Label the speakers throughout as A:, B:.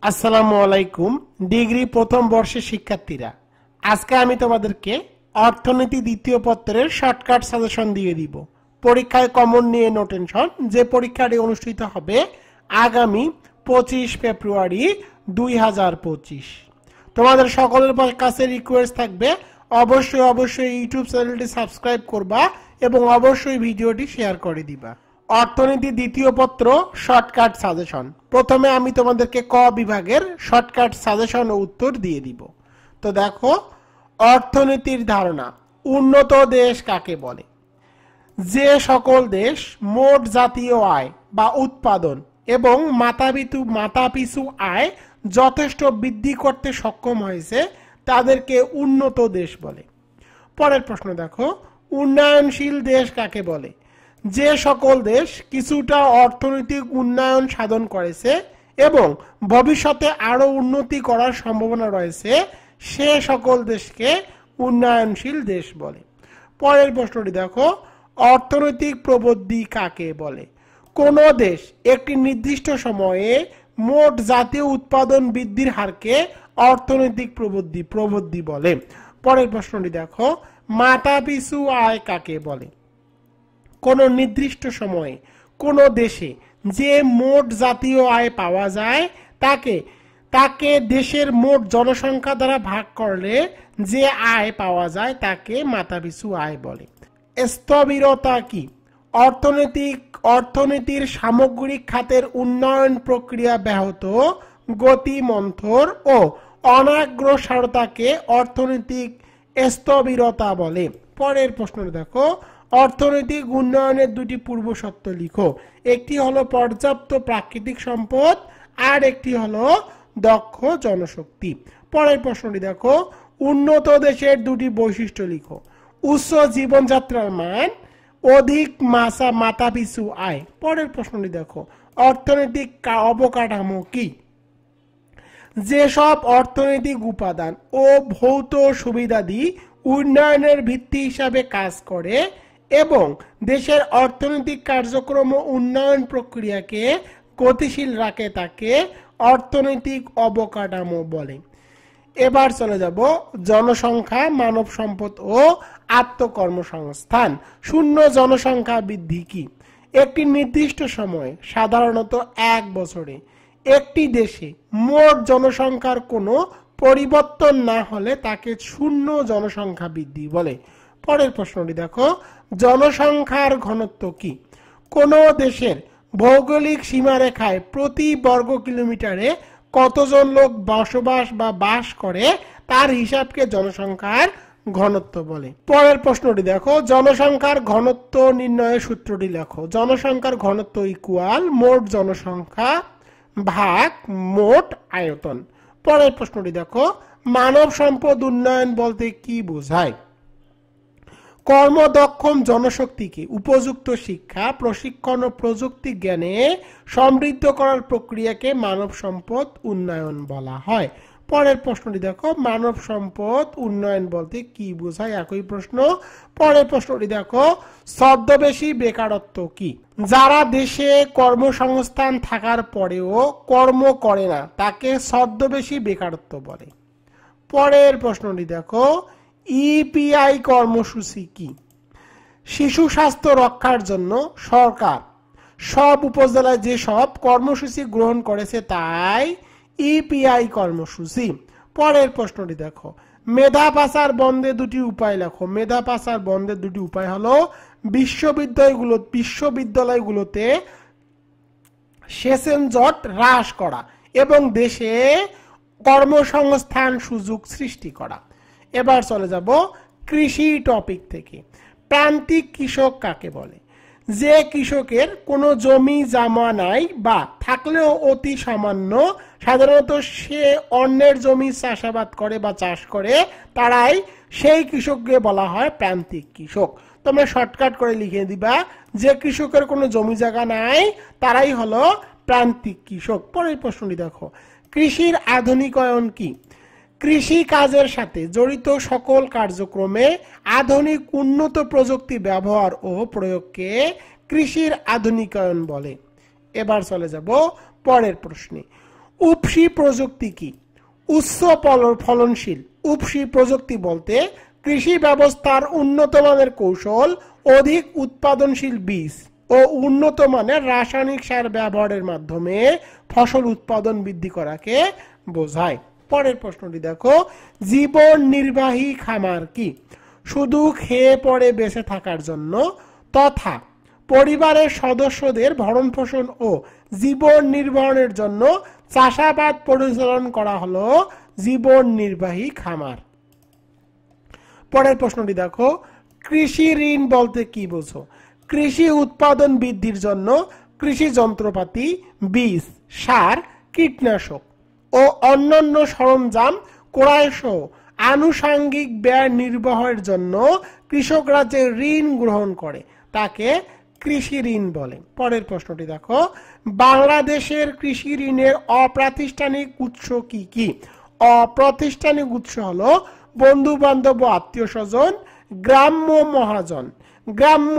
A: আসসালামু আলাইকুম ডিগ্রি প্রথম বর্ষের শিক্ষার্থীরা, আজকে আমি তোমাদেরকে অর্থনীতি দ্বিতীয় পত্রের শর্টকাট সাজেশন দিয়ে দিব। পরীক্ষায় কমন নিয়ে নো টেনশন। যে পরীক্ষাটি অনুষ্ঠিত হবে আগামী 25 ফেব্রুয়ারি 2025। তোমাদের সকলের কাছে রিকোয়েস্ট থাকবে অবশ্যই ইউটিউব চ্যানেলটি সাবস্ক্রাইব করবা এবং অবশ্যই ভিডিওটি শেয়ার করে দিবা। অর্থনীতি দ্বিতীয় পত্র শর্টকাট সাজেশন। প্রথমে আমি তোমাদেরকে ক বিভাগের শর্টকাট সাজেশন ও উত্তর দিয়ে দিব। তো দেখো, অর্থনীতির ধারণা। উন্নত দেশ কাকে বলে? যে সকল দেশ মোট জাতীয় আয় বা উৎপাদন এবং মাথাপিছু আয় যথেষ্ট বৃদ্ধি করতে সক্ষম হয়েছে তাদেরকে উন্নত দেশ বলে। পরের প্রশ্ন দেখো, উন্নয়নশীল দেশ কাকে বলে? যে সকল দেশ কিছুটা অর্থনৈতিক উন্নয়ন সাধন করেছে এবং ভবিষ্যতে আরো উন্নতি করার সম্ভাবনা রয়েছে সে সকল দেশকে উন্নয়নশীল দেশ বলে। পরের প্রশ্নটি দেখো, অর্থনৈতিক প্রবৃদ্ধি কাকে বলে? কোন দেশ একটি নির্দিষ্ট সময়ে মোট জাতীয় উৎপাদন বৃদ্ধির হারকে অর্থনৈতিক প্রবৃদ্ধি বলে। পরের প্রশ্নটি দেখো, মাথাপিছু আয় কাকে বলে? কোন নির্দিষ্ট সময়ে কোন দেশে যে মোট জাতীয় আয় পাওয়া যায় তাকে দেশের মোট জনসংখ্যা দ্বারা ভাগ করলে যে আয় পাওয়া যায় তাকে মাথাপিছু আয় বলে। স্থবিরতা কি? অর্থনীতির সামগ্রিক খাতের উন্নয়ন প্রক্রিয়া ব্যাহত, গতি মন্থর ও অনাগ্রসরতাকে অর্থনৈতিক স্থবিরতা বলে। পরের প্রশ্ন দেখো, অর্থনৈতিক উন্নয়নের দুটি পূর্ব শর্ত লিখো। একটি হলো পর্যাপ্ত প্রাকৃতিক সম্পদ আর একটি হলো দক্ষ জনশক্তি। পরের প্রশ্নটি দেখো, উন্নত দেশের দুটি বৈশিষ্ট্য লিখো। উচ্চ জীবনযাত্রার মান, অধিক মাথাপিছু আয়। পরের প্রশ্নটি দেখো, অর্থনৈতিক অবকাঠামো কি? যেসব অর্থনৈতিক উপাদান ও ভৌত সুবিধাদি উন্নয়নের ভিত্তি হিসাবে কাজ করে এবং দেশের অর্থনৈতিক কার্যক্রম ও উন্নয়ন প্রক্রিয়াকে গতিশীল রাখে তাকে অর্থনৈতিক অবকাঠামো বলে। এবার চলে যাব জনসংখ্যা, মানব সম্পদ ও আত্মকর্মসংস্থান। শূন্য জনসংখ্যা বৃদ্ধি কি? একটি নির্দিষ্ট সময়ে, সাধারণত 1 বছরে, একটি দেশে মোট জনসংখ্যার কোনো পরিবর্তন না হলে তাকে শূন্য জনসংখ্যা বৃদ্ধি বলে। পরের প্রশ্নটি দেখো, জনসংখ্যার ঘনত্ব কি? কোন দেশের ভৌগোলিক সীমারেখায় প্রতি বর্গ কিলোমিটারে কতজন লোক বসবাস বা বাস করে তার হিসাবকে জনসংখ্যার ঘনত্ব বলে। পরের প্রশ্নটি দেখো, জনসংখ্যার ঘনত্ব নির্ণয়ের সূত্রটি লেখো। জনসংখ্যার ঘনত্ব ইকুয়াল মোট জনসংখ্যা ভাগ মোট আয়তন। পরের প্রশ্নটি দেখো, মানব সম্পদ উন্নয়ন বলতে কি বোঝায়? কর্মদক্ষম জনশক্তিকে উপযুক্ত শিক্ষা, প্রশিক্ষণ ও প্রযুক্তি জ্ঞানে সমৃদ্ধ করার প্রক্রিয়াকে মানব সম্পদ উন্নয়ন বলা হয়। পরের প্রশ্নটি দেখো, মানব সম্পদ উন্নয়ন বলতে কি বোঝায়? একই প্রশ্ন। পরের প্রশ্নটি দেখো, ছদ্মবেশী বেকারত্ব কি? যারা দেশে কর্মসংস্থান থাকার পরেও কর্ম করে না তাকে ছদ্মবেশী বেকারত্ব বলে। পরের প্রশ্নটি দেখো, ইপিআই কর্মসূচি কি? শিশু স্বাস্থ্য রক্ষার জন্য সরকার সব উপজেলায় যেসব কর্মসূচি গ্রহণ করেছে তাই ইপিআই কর্মসূচি। পরের প্রশ্নটি দেখো, মেধা পাচার বন্ধে দুটি উপায় লেখো। মেধা পাচার বন্ধের দুটি উপায় হলো বিশ্ববিদ্যালয়গুলোতে সেশন জট হ্রাস করা এবং দেশে কর্মসংস্থান সুযোগ সৃষ্টি করা। এবার চলে যাব কৃষি টপিক থেকে। প্রান্তিক কৃষক কাকে বলে? যে কৃষকের কোনো জমি জমা নাই বা থাকলেও অতি সামান্য, সাধারণত সে অন্যের জমি চাষাবাদ করে বা চাষ করে, তারাই সেই কৃষককে বলা হয় প্রান্তিক কৃষক। তোমরা শর্টকাট করে লিখে দিবা, যে কৃষকের কোনো জমি জায়গা নাই তারাই হলো প্রান্তিক কৃষক। পরের প্রশ্নটি দেখো, কৃষির আধুনিকায়ন কি? কৃষি কাজের সাথে জড়িত সকল কার্যক্রমে আধুনিক উন্নত প্রযুক্তি ব্যবহার ও প্রয়োগকে কৃষির আধুনিকায়ন বলে। এবার চলে যাব পরের প্রশ্নে। উপসি প্রযুক্তি কি? উচ্চ ফলনশীল। উপসি প্রযুক্তি বলতে কৃষি ব্যবস্থার উন্নত মানের কৌশল, অধিক উৎপাদনশীল বীজ ও উন্নত মানের রাসায়নিক সার ব্যবহারের মাধ্যমে ফসল উৎপাদন বৃদ্ধি করাকে বোঝায়। পরের প্রশ্নটি দেখো, জীবন নির্বাহী খামার কি? শুধু খেয়ে পরে বেঁচে থাকার জন্য তথা পরিবারের সদস্যদের ভরণ পোষণ ও জীবন নির্বাহের জন্য চাষাবাদ পরিচালনা করা হলো জীবন নির্বাহী খামার। পরের প্রশ্নটি দেখো, কৃষি ঋণ বলতে কি বোঝো? কৃষি উৎপাদন বৃদ্ধির জন্য কৃষি যন্ত্রপাতি, বীজ, সার, কীটনাশক ও অন্যান্য সরঞ্জাম ক্রয় সহ আনুষঙ্গিক ব্যয় নির্বাহের জন্য কৃষকরা যে ঋণ গ্রহণ করে তাকে কৃষি ঋণ বলে। পরের প্রশ্নটি দেখো, বাংলাদেশের কৃষি ঋণের অপ্রাতিষ্ঠানিক উৎস কি কি? অপ্রাতিষ্ঠানিক উৎস হলো বন্ধু বান্ধব, আত্মীয় স্বজন, গ্রাম্য মহাজন, গ্রাম্য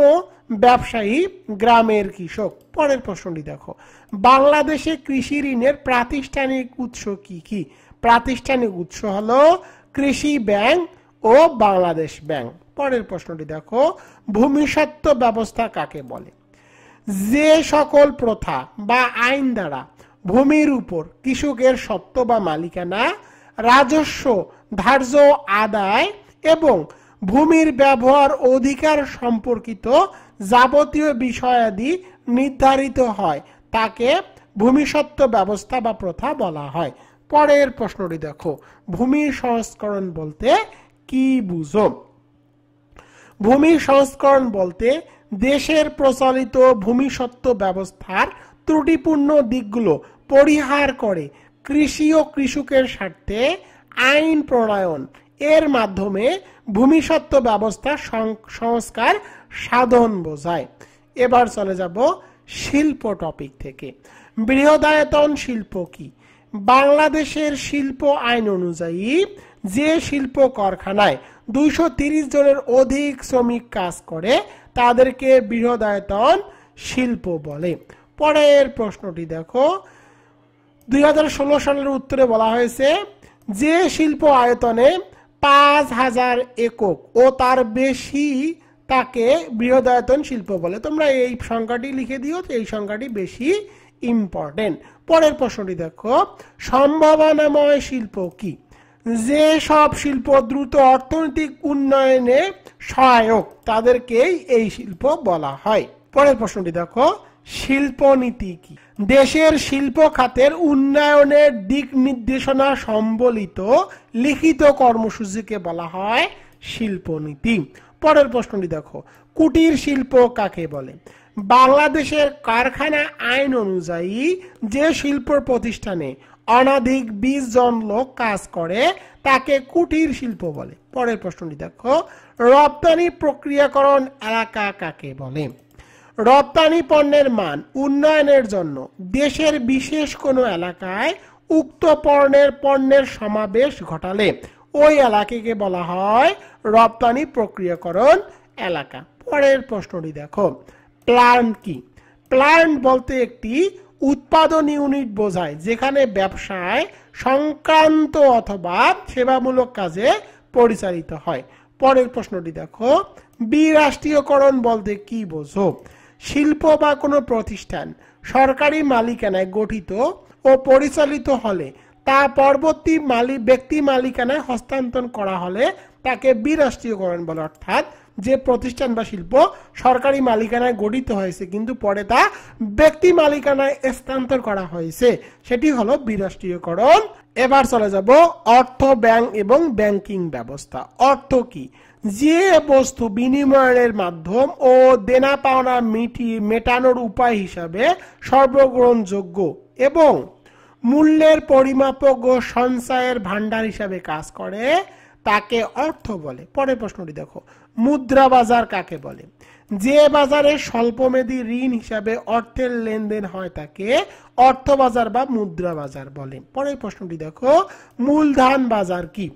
A: ব্যবসায়ী, গ্রামের কৃষক। পরের প্রশ্নটি দেখো, বাংলাদেশে কৃষি ঋণের প্রাতিষ্ঠানিক উৎস কি কি? প্রাতিষ্ঠানিক উৎস হলো কৃষি ব্যাংক ও বাংলাদেশ ব্যাংক। পরের প্রশ্নটি দেখো, ভূমিস্বত্ব ব্যবস্থা কাকে বলে? যে সকল প্রথা বা আইন দ্বারা ভূমির উপর কৃষকের সত্ত্ব বা মালিকানা, রাজস্ব ধার্য আদায় এবং ভূমির ব্যবহার অধিকার সম্পর্কিত যাবতীয় বিষয়াদি নির্ধারিত হয় তাকে ভূমিস্বত্ব ব্যবস্থা বা প্রথা বলা হয়। পরের প্রশ্নটি দেখো, ভূমি সংস্করণ বলতে কি বুঝো? ভূমি সংস্করণ বলতে দেশের প্রচলিত ভূমিস্বত্ব ব্যবস্থার ত্রুটিপূর্ণ দিকগুলো পরিহার করে কৃষি ও কৃষকের স্বার্থে আইন প্রণয়ন এর মাধ্যমে ভূমিস্বত্ব ব্যবস্থা সংস্কার সাধন বোঝায়। এবার চলে যাব শিল্প টপিক থেকে। বৃহদায়তন শিল্প কি? বাংলাদেশের শিল্প আইন অনুযায়ী যে শিল্প কারখানায় 230 জনের অধিক শ্রমিক কাজ করে তাদেরকে বৃহদায়তন শিল্প বলে। পরের প্রশ্নটি দেখো, 2016 সালের উত্তরে বলা হয়েছে যে শিল্প আয়তনে 5000 একক ও তার বেশি তাকে বৃহদায়তন শিল্প বলে। তোমরা এই সংখ্যাটি লিখে দিও, এই সংখ্যাটি বেশি ইম্পর্টেন্ট। পরের প্রশ্নটি দেখো, সম্ভাবনাময় শিল্প কি? যে সব শিল্প দ্রুত অর্থনৈতিক উন্নয়নে সহায়ক তাদেরকেই এই শিল্প বলা হয়। পরের প্রশ্নটি দেখো, শিল্পনীতি কি? দেশের শিল্প খাতের উন্নয়নের দিক নির্দেশনা সম্বলিত লিখিত কর্মসূচিকে বলা হয় শিল্পনীতি। পরের প্রশ্নটি দেখো, কুটির শিল্প কাকে বলে? বাংলাদেশের কারখানা আইন অনুযায়ী যে শিল্প প্রতিষ্ঠানে অনধিক 20 জন লোক কাজ করে তাকে কুটির শিল্প বলে। পরের প্রশ্নটি দেখো, রপ্তানি প্রক্রিয়াকরণ এলাকা কাকে বলে? রপ্তানি পণ্যের মান উন্নয়নের জন্য দেশের বিশেষ কোনো এলাকায় উক্ত পণ্যের সমাবেশ ঘটালে ওই এলাকাকে বলা হয় রপ্তানি প্রক্রিয়াকরণ এলাকা। পরের প্রশ্নটি দেখো, প্ল্যান্ট কি? প্ল্যান্ট বলতে একটি উৎপাদন ইউনিট বোঝায় যেখানে ব্যবসায় সংক্রান্ত অথবা সেবামূলক কাজে পরিচালিত হয়। পরের প্রশ্নটি দেখো, বিরাষ্ট্রীয়করণ বলতে কি বোঝো? শিল্প বা কোনো প্রতিষ্ঠান সরকারি মালিকানায় গঠিত ও পরিচালিত হলে তা পরবর্তী ব্যক্তি মালিকানায় হস্তান্তর করা হলে তাকে বিরাষ্ট্রীয়করণ বলে। অর্থাৎ যে প্রতিষ্ঠান বা শিল্প সরকারি মালিকানায় গঠিত হয়েছে কিন্তু পরে তা ব্যক্তি মালিকানায় স্থানান্তর করা হয়েছে সেটি হলো বিরাষ্ট্রীয়করণ। এবার চলে যাব অর্থ, ব্যাংক এবং ব্যাংকিং ব্যবস্থা। অর্থ কি? যে বস্তু বিনিময়ের মাধ্যম ও দেনা পাওনা মেটানোর উপায় হিসাবে সর্বগ্রহণযোগ্য এবং মূল্যের পরিমাপক ও সঞ্চয়ের ভান্ডার হিসাবে কাজ করে তাকে অর্থ বলে। পরের প্রশ্নটি দেখো, মুদ্রা বাজার কাকে বলে? যে বাজারে স্বল্পমেয়াদী ঋণ হিসাবে অর্থের লেনদেন হয় তাকে অর্থ বাজার বা মুদ্রা বাজার বলে। পরের প্রশ্নটি দেখো, মূলধন বাজার কি?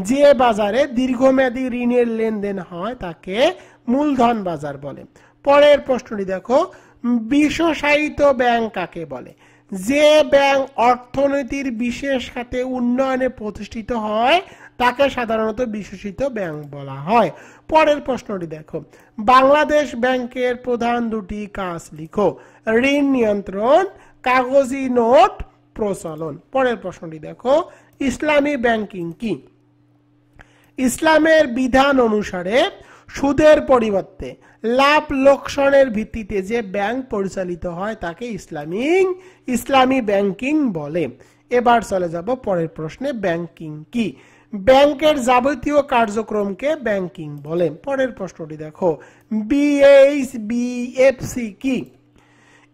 A: যে বাজারে দীর্ঘমেয়াদী ঋণের লেনদেন হয় তাকে মূলধন বাজার বলে। পরের প্রশ্নটি দেখো, বিশেষায়িত ব্যাংক কাকে বলে? যে ব্যাংক অর্থনীতির বিশেষ খাতে উন্নয়নে প্রতিষ্ঠিত হয় তাকে সাধারণত বিশেষিত ব্যাংক বলা হয়। পরের প্রশ্নটি দেখো, বাংলাদেশ ব্যাংকের প্রধান দুটি কাজ লিখো। ঋণ নিয়ন্ত্রণ, কাগজি নোট প্রচলন। পরের প্রশ্নটি দেখো, ইসলামী ব্যাংকিং কি? ইসলামের বিধান অনুসারে সুদের পরিবর্তে লাভ লোকসানের ভিত্তিতে যে ব্যাংক পরিচালিত হয় তাকে ইসলামী ব্যাংকিং বলে। এবার চলে যাব পরের প্রশ্নে, ব্যাংকিং কি? ব্যাংকের যাবতীয় কার্যক্রমকে ব্যাংকিং বলে। পরের প্রশ্নটি দেখো, বিএইচবিএফসি কি?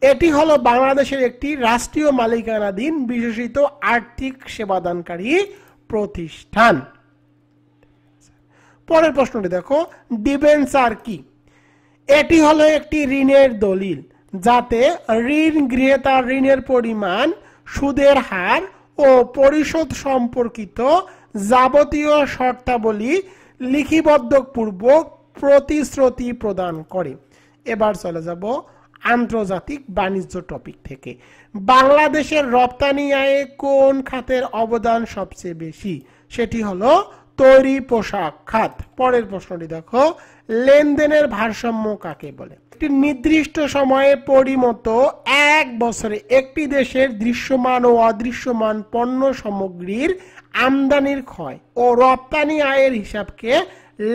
A: এটি হলো বাংলাদেশের একটি রাষ্ট্রীয় মালিকানাধীন বিশেষিত আর্থিক সেবাদানকারী প্রতিষ্ঠান। পরের প্রশ্নটি দেখো, ডিবেঞ্চার কি? এটি হলো একটি ঋণের দলিল যাতে ঋণ গ্রহীতার ঋণের পরিমাণ, সুদের হার ও পরিশোধ সম্পর্কিত যাবতীয় শর্তাবলী লিখিবদ্ধ পূর্বক প্রতিশ্রুতি প্রদান করে। এবার চলে যাব আন্তর্জাতিক বাণিজ্য টপিক থেকে। বাংলাদেশের রপ্তানি আয়ে কোন খাতের অবদান সবচেয়ে বেশি? সেটি হলো তৈরি পোশাক খাত। পরের প্রশ্নটি দেখো, লেনদেনের ভারসাম্য কাকে বলে? একটি নির্দিষ্ট সময়ে পরিমিত এক বছরে একটি দেশের দৃশ্যমান ও অদৃশ্যমান পণ্য সামগ্রীর আমদানির ক্ষয় ও রপ্তানি আয়ের হিসাবকে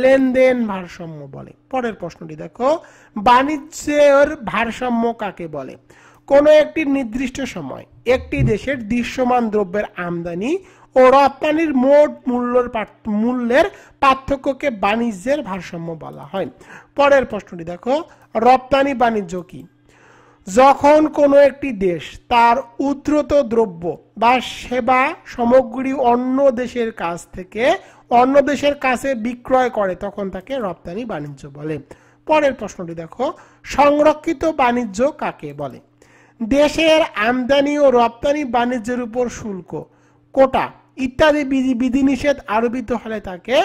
A: লেনদেন ভারসাম্য বলে। পরের প্রশ্নটি দেখো, বাণিজ্যের ভারসাম্য কাকে বলে? কোন একটি নির্দিষ্ট সময় একটি দেশের দৃশ্যমান দ্রব্যের আমদানি ও রপ্তানির মোট মূল্যের পার্থক্যকে বাণিজ্যের ভারসাম্য বলা হয়। পরের প্রশ্নটি দেখো, রপ্তানি বাণিজ্য কি? যখন কোনো একটি দেশ তার উদ্ধৃত দ্রব্য বা সেবা সামগ্রী অন্য দেশের কাছে বিক্রয় করে তখন তাকে রপ্তানি বাণিজ্য বলে। পরের প্রশ্নটি দেখো, সংরক্ষিত বাণিজ্য কাকে বলে? দেশের আমদানি ও রপ্তানি বাণিজ্যের উপর শুল্ক, কোটা ইত্যাদি বিধিনিষেধ আরোপিত হলে তাকে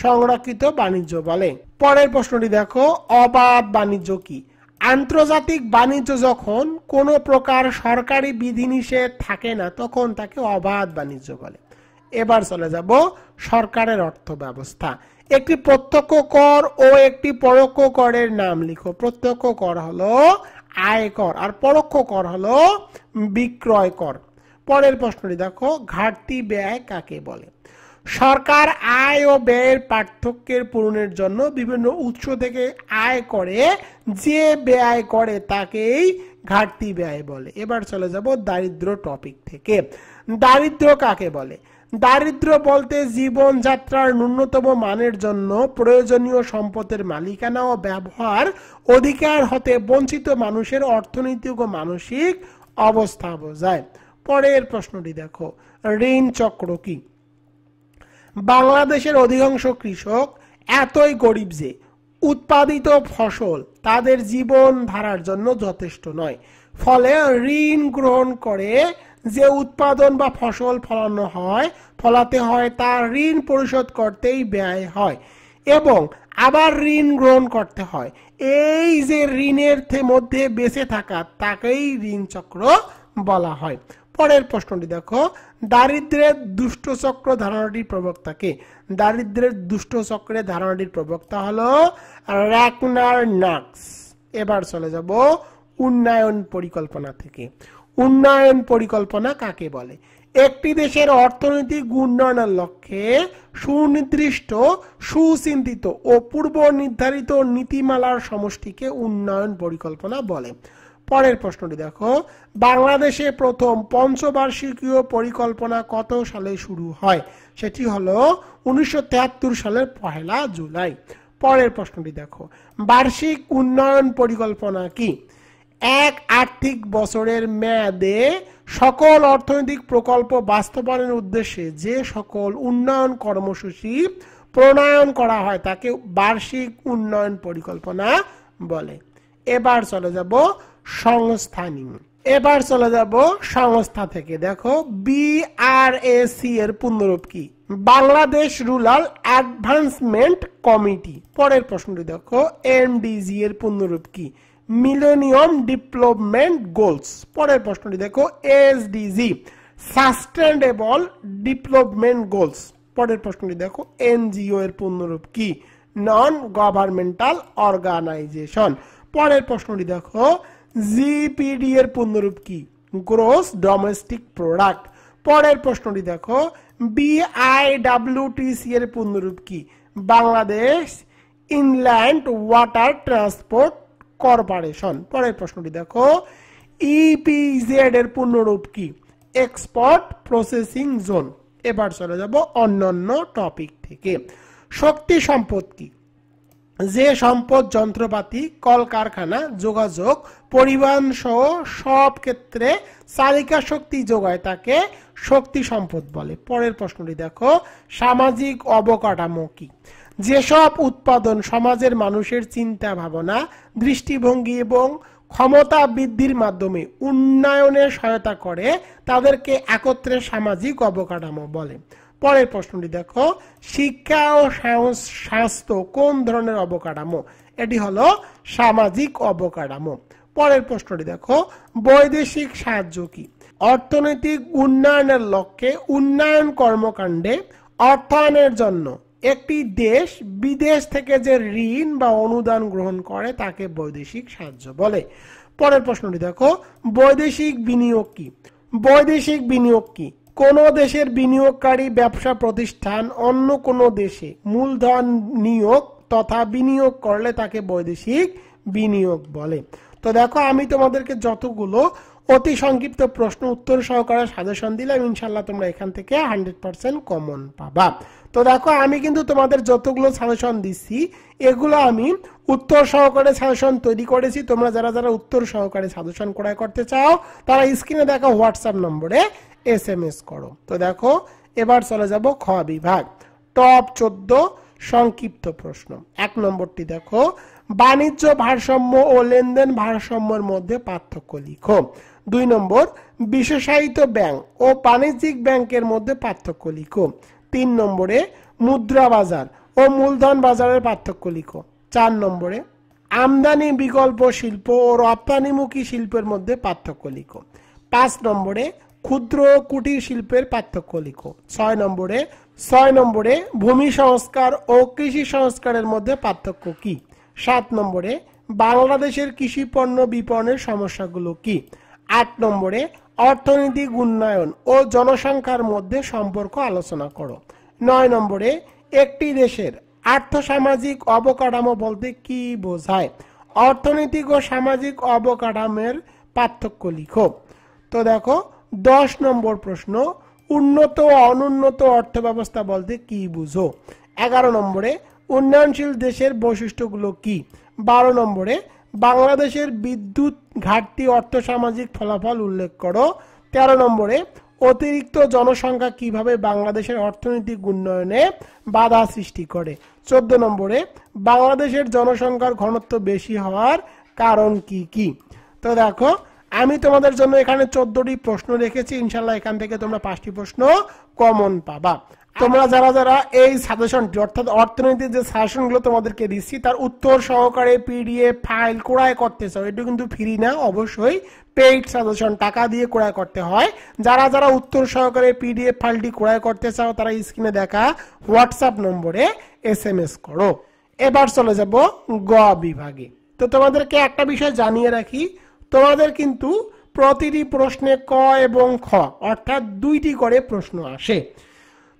A: সংরক্ষিত বাণিজ্য বলে। পরের প্রশ্নটি দেখো, অবাধ বাণিজ্য কি? আন্তর্জাতিক বাণিজ্য যখন কোনো প্রকার সরকারি বিধিনিষেধ থাকে না তখন তাকে অবাধ বাণিজ্য বলে। এবার চলে যাব সরকারের অর্থ ব্যবস্থা। একটি প্রত্যক্ষ কর ও একটি পরোক্ষ করের নাম লিখো। প্রত্যক্ষ কর হলো আয়কর আর পরোক্ষ কর হলো বিক্রয় কর। পরের প্রশ্নটি দেখো, ঘাটতি ব্যয় কাকে বলে? সরকার আয় ও ব্যয়ের পার্থক্যের পূরণের জন্য বিভিন্ন উৎস থেকে আয় করে যে ব্যয় করে তাকেই ঘাটতি ব্যয় বলে। এবার চলে যাব দারিদ্র টপিক থেকে। দারিদ্র কাকে বলে? দারিদ্র বলতে জীবনযাত্রার ন্যূনতম মানের জন্য প্রয়োজনীয় সম্পদের মালিকানা ও ব্যবহার অধিকার হতে বঞ্চিত মানুষের অর্থনৈতিক ও মানসিক অবস্থা বোঝায়। পরের প্রশ্নটি দেখো, ঋণ চক্র কি? বাংলাদেশের অধিকাংশ কৃষক এতই গরিব যে উৎপাদিত ফসল তাদের জীবন ধারার জন্য যথেষ্ট নয়, ফলে ঋণ গ্রহণ করে যে উৎপাদন বা ফসল ফলাতে হয় তার ঋণ পরিশোধ করতেই ব্যয় হয় এবং আবার ঋণ গ্রহণ করতে হয়। এই যে ঋণের মধ্যে বেঁচে থাকা তাকেই ঋণ চক্র বলা হয়। পরের প্রশ্নটি দেখো, দারিদ্র্যের দুষ্ট চক্র ধারণাটির প্রবক্তা কে? দারিদ্র্যের দুষ্ট চক্রের ধারণাটির প্রবক্তা হলো র্যাগনার নাক্স। এবার চলে যাব উন্নয়ন পরিকল্পনা থেকে। উন্নয়ন পরিকল্পনা কাকে বলে? একটি দেশের অর্থনৈতিক উন্নয়নের লক্ষ্যে সুনির্দিষ্ট, সুচিন্তিত ও পূর্ব নির্ধারিত নীতিমালার সমষ্টিকে উন্নয়ন পরিকল্পনা বলে। পরের প্রশ্নটি দেখো, বাংলাদেশে প্রথম পঞ্চবার্ষিকীয় পরিকল্পনা কত সালে শুরু হয়? সেটি হলো 1973 সালের 1 জুলাই। পরের প্রশ্নটি দেখো, বার্ষিক উন্নয়ন পরিকল্পনা কি? এক আর্থিক বছরের মেয়াদে সকল অর্থনৈতিক প্রকল্প বাস্তবায়নের উদ্দেশ্যে যে সকল উন্নয়ন কর্মসূচি প্রণয়ন করা হয় তাকে বার্ষিক উন্নয়ন পরিকল্পনা বলে। এবার চলে যাব সংস্থা নিয়ে। এবার চলে যাব সংস্থা থেকে। দেখো, বিআরএসি এর পূর্ণরূপ কি? Bangladesh rural advancement committee. পরের প্রশ্নটি দেখো, এমডিজি এর পূর্ণরূপ কি? Millennium development goals. পরের প্রশ্নটি দেখো এসডিজি সাস্টেনেবল ডেভেলপমেন্ট গোলস। পরের প্রশ্নটি দেখো এনজিও এর পূর্ণরূপ কি? Non governmental organisation. পরের প্রশ্নটি দেখো জিপিডি এর পূর্ণরূপ কি? Gross domestic product. পরের প্রশ্নটি দেখো বিআইডব্লিউটিসি এর পূর্ণরূপ কি? Bangladesh inland water transport corporation. পরের প্রশ্নটি দেখো ইপিজেড এর পূর্ণরূপ কি? Export processing zone. এবার চলে যাব অন্যান্য টপিক থেকে। শক্তি সম্পদ কি? যে সম্পদ যন্ত্রপাতি, কলকারখানা, যোগাযোগ, পরিবহন সহ সব ক্ষেত্রে চালিকা শক্তি যোগায় তাকে শক্তি সম্পদ বলে। পরের প্রশ্নটি দেখো সামাজিক অবকাঠামো কি? যেসব উৎপাদন সমাজের মানুষের চিন্তা ভাবনা, দৃষ্টিভঙ্গি এবং ক্ষমতা বৃদ্ধির মাধ্যমে উন্নয়নে সহায়তা করে তাদেরকে একত্রে সামাজিক অবকাঠামো বলে। পরের প্রশ্নটি দেখো শিক্ষা ও স্বাস্থ্য কোন ধরনের অবকাঠামো? এটি হলো সামাজিক অবকাঠামো। পরের প্রশ্নটি দেখো বৈদেশিক সাহায্য কি? অর্থনৈতিক উন্নয়নের লক্ষ্যে উন্নয়ন কর্মকাণ্ডে অর্থায়নের জন্য একটি দেশ বিদেশ থেকে যে ঋণ বা অনুদান গ্রহণ করে তাকে বৈদেশিক সাহায্য বলে। পরের প্রশ্নটি দেখো বৈদেশিক বিনিয়োগ কি? বৈদেশিক বিনিয়োগ কি? কোন দেশের বিনিয়োগকারী ব্যবসা প্রতিষ্ঠান অন্য কোন দেশে মূলধন নিয়োগ তথা বিনিয়োগ করলে তাকে বৈদেশিক বিনিয়োগ বলে। তো দেখো আমি তোমাদেরকে যতগুলো অতি সংক্ষিপ্ত প্রশ্ন উত্তর সহকারে সাজেশন দিলাম, ইনশাল্লাহ তোমরা এখান থেকে 100% কমন পাবা। তো দেখো আমি কিন্তু তোমাদের যতগুলো সাজেশন দিচ্ছি এগুলো আমি উত্তর সহকারে সাজেশন তৈরি করেছি। তোমরা যারা যারা উত্তর সহকারে সাজেশন ক্রয় করতে চাও তারা স্ক্রিনে দেখা হোয়াটসঅ্যাপ নম্বরে SMS করো। তো দেখো এবার চলে যাব খ বিভাগ। টপ 14 সংক্ষিপ্ত প্রশ্ন। 1 নম্বরটি দেখো বাণিজ্য ভারসাম্য ও লেনদেন ভারসাম্যের মধ্যে পার্থক্য লিখো। 2 নম্বর বিশেষায়িত ব্যাংক ও বাণিজ্যিক ব্যাংকের মধ্যে পার্থক্য লিখো। 3 নম্বরে মুদ্রা বাজার ও মূলধন বাজারের পার্থক্য লিখো। 4 নম্বরে আমদানি বিকল্প শিল্প ও রপ্তানিমুখী শিল্পের মধ্যে পার্থক্য লিখো। 5 নম্বরে ক্ষুদ্র ও কুটির শিল্পের পার্থক্য লিখো। 6 নম্বরে ভূমি সংস্কার ও কৃষি সংস্কারের মধ্যে পার্থক্য কি? 7 নম্বরে বাংলাদেশের কৃষি পণ্য বিপণনের সমস্যাগুলো কি? 8 নম্বরে অর্থনৈতিক উন্নয়ন ও জনসংখ্যার মধ্যে সম্পর্ক আলোচনা করো। 9 নম্বরে একটি দেশের আর্থসামাজিক অবকাঠামো বলতে কি বোঝায়? অর্থনৈতিক ও সামাজিক অবকাঠামোর পার্থক্য লিখো। তো দেখো 10 নম্বর প্রশ্ন উন্নত ও অনুন্নত অর্থব্যবস্থা বলতে কি বুঝো? 11 নম্বরে উন্নয়নশীল দেশের বৈশিষ্ট্যগুলো কি? 12 নম্বরে বাংলাদেশের বিদ্যুৎ ঘাটতি অর্থসামাজিক ফলাফল উল্লেখ করো। 13 নম্বরে অতিরিক্ত জনসংখ্যা কিভাবে বাংলাদেশের অর্থনৈতিক উন্নয়নে বাধা সৃষ্টি করে। 14 নম্বরে বাংলাদেশের জনসংখ্যার ঘনত্ব বেশি হওয়ার কারণ কি কি? তো দেখো আমি তোমাদের জন্য এখানে 14টি প্রশ্ন রেখেছি, ইনশাল্লাহ এখান থেকে তোমরা 5টি প্রশ্ন কমন পাবা। তোমরা যারা যারা এই সাজেশনটি অর্থাৎ অর্থনৈতিক যে সাজেশনগুলো তোমাদেরকে দিচ্ছি তার উত্তর সহকারে PDF ফাইল ক্রয় করতে চাও, এটা কিন্তু ফ্রি না, অবশ্যই পেইড সাজেশন টাকা দিয়ে ক্রয় করতে হয়। যারা যারা উত্তর সহকারে PDF ফাইলটি ক্রয় করতে চাও তারা স্ক্রিনে দেখা হোয়াটসঅ্যাপ নম্বরে SMS করো। এবার চলে যাব গ বিভাগে। তো তোমাদেরকে একটা বিষয় জানিয়ে রাখি, তোমাদের কিন্তু প্রতিটি প্রশ্নে ক এবং খ অর্থাৎ 2টি করে প্রশ্ন আসে।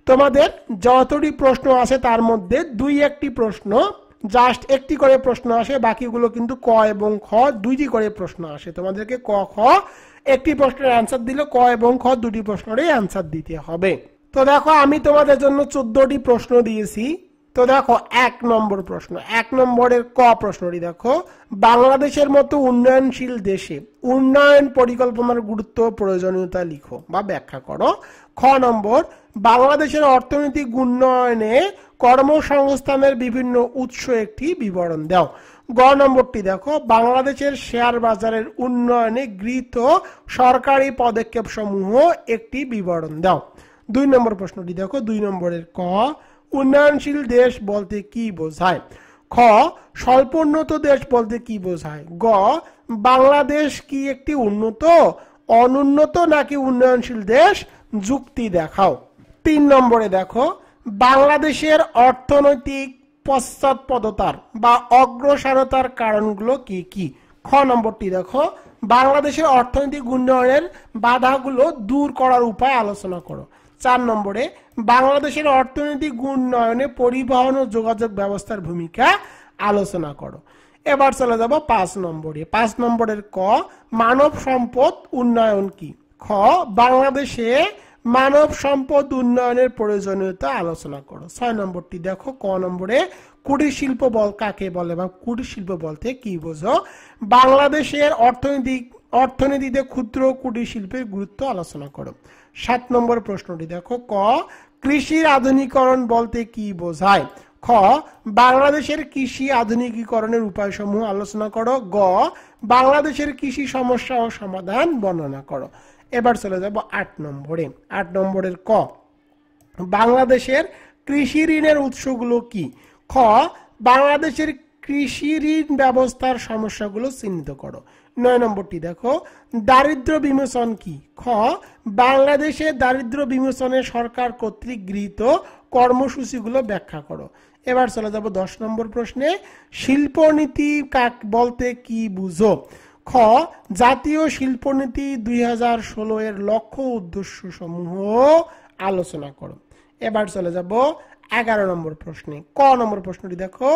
A: তোমাদের যতটি প্রশ্ন আসে তার মধ্যে 2-1টি প্রশ্ন জাস্ট একটি করে প্রশ্ন আসে, বাকিগুলো কিন্তু ক এবং খ 2টি করে প্রশ্ন আসে। তোমাদেরকে ক খ একটি প্রশ্নের অ্যান্সার দিলে ক এবং খ 2টি প্রশ্নেরই অ্যান্সার দিতে হবে। তো দেখো আমি তোমাদের জন্য 14টি প্রশ্ন দিয়েছি। তো দেখো 1 নম্বর প্রশ্ন, 1 নম্বরের ক প্রশ্নটি দেখো বাংলাদেশের মতো উন্নয়নশীল দেশে উন্নয়ন পরিকল্পনার গুরুত্ব প্রয়োজনীয়তা লিখো বা ব্যাখ্যা করো। খ নম্বর বাংলাদেশের অর্থনৈতিক উন্নয়নে কর্মসংস্থানের বিভিন্ন উৎস একটি বিবরণ দাও। গ নম্বরটি দেখো বাংলাদেশের শেয়ার বাজারের উন্নয়নে গৃহীত সরকারি পদক্ষেপ সমূহ একটি বিবরণ দাও। 2 নম্বর প্রশ্নটি দেখো 2 নম্বরের ক উন্নয়নশীল দেশ বলতে কি বোঝায়? খ খ স্বল্পোন্নত দেশ বলতে কি বোঝায়? গ বাংলাদেশ কি একটি উন্নত, অনুন্নত নাকি উন্নয়নশীল দেশ? যুক্তি দেখাও। 3 নম্বরে দেখো, বাংলাদেশের অর্থনৈতিক পশ্চাৎপদতার বা অগ্রসরতার কারণগুলো কি কি? খ নম্বরটি দেখো, বাংলাদেশের অর্থনৈতিক উন্নয়নের বাধাগুলো দূর করার উপায় আলোচনা করো। 4 নম্বরে, বাংলাদেশের অর্থনৈতিক উন্নয়নে পরিবহন ও যোগাযোগ ব্যবস্থার ভূমিকা আলোচনা করো। এবার চলে যাব 5 নম্বরে। 5 নম্বরের ক, মানব সম্পদ উন্নয়ন কি? খ বাংলাদেশে মানব সম্পদ উন্নয়নের প্রয়োজনীয়তা আলোচনা করো। 6 নম্বরটি দেখো, ক নম্বরে, কুটির শিল্প বল কাকে বলে বা কুটির শিল্প বলতে কি বোঝো? বাংলাদেশের অর্থনীতিতে ক্ষুদ্র কুটির শিল্পের গুরুত্ব আলোচনা করো। 7 নম্বর প্রশ্নটি দেখো, ক কৃষির আধুনিকরণ বলতে কি বোঝায়? খ বাংলাদেশের কৃষি আধুনিকীকরণের উপায়সমূহ আলোচনা করো। গ বাংলাদেশের কৃষি সমস্যা ও সমাধান বর্ণনা করো। এবার চলে যাব 8 নম্বরে। 8 নম্বরের ক, বাংলাদেশের কৃষি ঋণের উৎসগুলো কি? খ বাংলাদেশের কৃষি ঋণ ব্যবস্থার সমস্যাগুলো চিহ্নিত করো। 9 নম্বরটি দেখো, দারিদ্র্য বিমোচন কি? খ বাংলাদেশে দারিদ্র্য বিমোচনে সরকার কর্তৃক গৃহীত কর্মসূচিগুলো ব্যাখ্যা করো। এবার চলে যাব 10 নম্বর প্রশ্নে, শিল্পনীতি কাক বলতে কি বুঝো? খ জাতীয় শিল্পনীতি 2016 এর লক্ষ্য উদ্দেশ্য সমূহ আলোচনা করো। এবার চলে যাব 11 নম্বর প্রশ্নে। ক নম্বর প্রশ্নটি দেখো,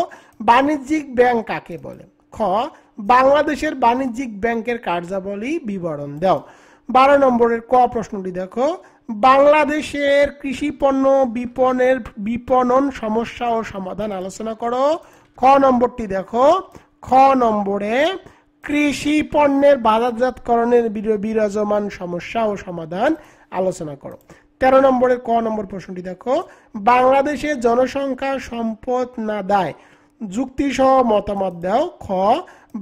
A: বাণিজ্যিক ব্যাংক কাকে বলে? খ বাংলাদেশের বাণিজ্যিক ব্যাংকের কার্যাবলী বিবরণ দাও। 12 নম্বরের ক প্রশ্নটি দেখো, বাংলাদেশের কৃষি পণ্য বিপণন সমস্যা ও সমাধান আলোচনা করো। খ নম্বরটি দেখো, খ নম্বরে কৃষি পণ্যের বাজারজাতকরণের বিরাজমান সমস্যা ও সমাধান আলোচনা করো। 13 নম্বরের ক নম্বর প্রশ্নটি দেখো, বাংলাদেশের জনসংখ্যা সম্পদ না দায় যুক্তি সহ মতামত দাও। খ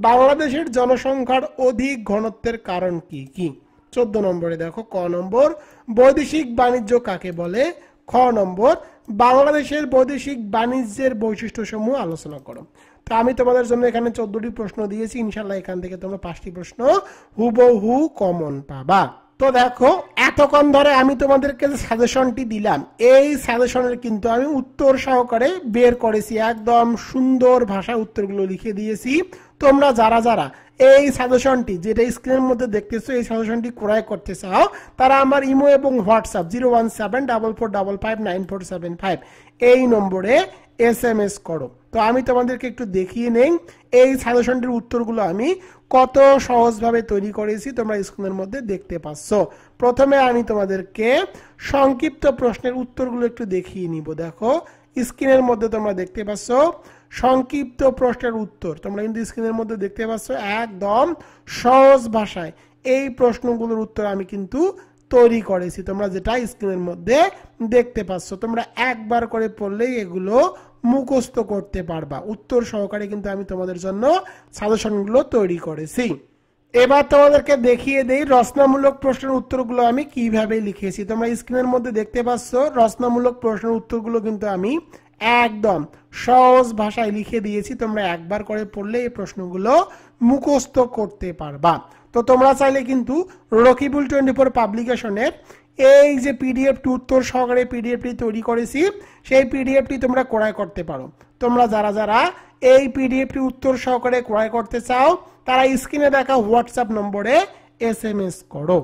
A: বাংলাদেশের জনসংখ্যার অধিক ঘনত্বের কারণ কি কি? 14 নম্বরে দেখো, ক নম্বর, বৈদেশিক বাণিজ্য কাকে বলে? খ নম্বর, বাংলাদেশের বৈদেশিক বাণিজ্যের বৈশিষ্ট্যসমূহ আলোচনা করো। তো আমি তোমাদের জন্য এখানে 14টি প্রশ্ন দিয়েছি, ইনশাল্লাহ এখান থেকে তোমরা 5টি প্রশ্ন হুবহু কমন পাবা। তো দেখো, এতক্ষণ ধরে আমি তোমাদেরকে যে সাজেশনটি দিলাম, এই সাজেশনের কিন্তু আমি উত্তর সহকারে বের করেছি, একদম সুন্দর ভাষায় উত্তরগুলো লিখে দিয়েছি। তোমরা যারা যারা এই সাজেশনটি, যেটা স্ক্রিনের মধ্যে দেখতেছো, এই সাজেশনটি ক্রয় করতে চাও, তারা আমার ইমো এবং হোয়াটসঅ্যাপ 01744594475 এই নম্বরে SMS করো। তো আমি তোমাদেরকে একটু দেখিয়ে নেই এই সাজেশনটির উত্তরগুলো আমি কত সহজভাবে তৈরি করেছি, তোমরা স্ক্রিনের মধ্যে দেখতে পাচ্ছ। প্রথমে আমি তোমাদেরকে সংক্ষিপ্ত প্রশ্নের উত্তরগুলো একটু দেখিয়ে নিব। দেখো, স্ক্রিনের মধ্যে তোমরা দেখতে পাচ্ছ সংক্ষিপ্ত প্রশ্নের উত্তর, তোমরা কিন্তু স্ক্রিনের মধ্যে দেখতে পাচ্ছ একদম সহজ ভাষায় এই প্রশ্নগুলোর উত্তর আমি কিন্তু তৈরি করেছি। তোমরা যেটা স্ক্রিনের মধ্যে দেখতে পাচ্ছ, তোমরা একবার করে পড়লেই এগুলো মুখস্থ করতে পারবা। উত্তর সহকারে কিন্তু আমি তোমাদের জন্য সাজেশনগুলো তৈরি করেছি। এবার তোমাদেরকে দেখিয়ে দেই রচনামূলক প্রশ্নের উত্তরগুলো আমি কিভাবে লিখেছি। তোমরা স্ক্রিনের মধ্যে দেখতে পাচ্ছ রচনামূলক প্রশ্নের উত্তরগুলো কিন্তু আমি একদম সহজ ভাষায় লিখে দিয়েছি। তোমরা একবার করে পড়লে এই প্রশ্নগুলো মুখস্থ করতে পারবা। তো তোমরা চাইলে কিন্তু রকিবুল 24 পাবলিকেশনের এই যে পিডিএফটি উত্তর সহকারে পিডিএফটি তৈরি করেছি, সেই পিডিএফটি তোমরা ক্রয় করতে পারো। তোমরা যারা যারা এই পিডিএফটি উত্তর সহকারে ক্রয় করতে চাও, তারা স্ক্রিনে দেখা হোয়াটসঅ্যাপ নম্বরে SMS করো।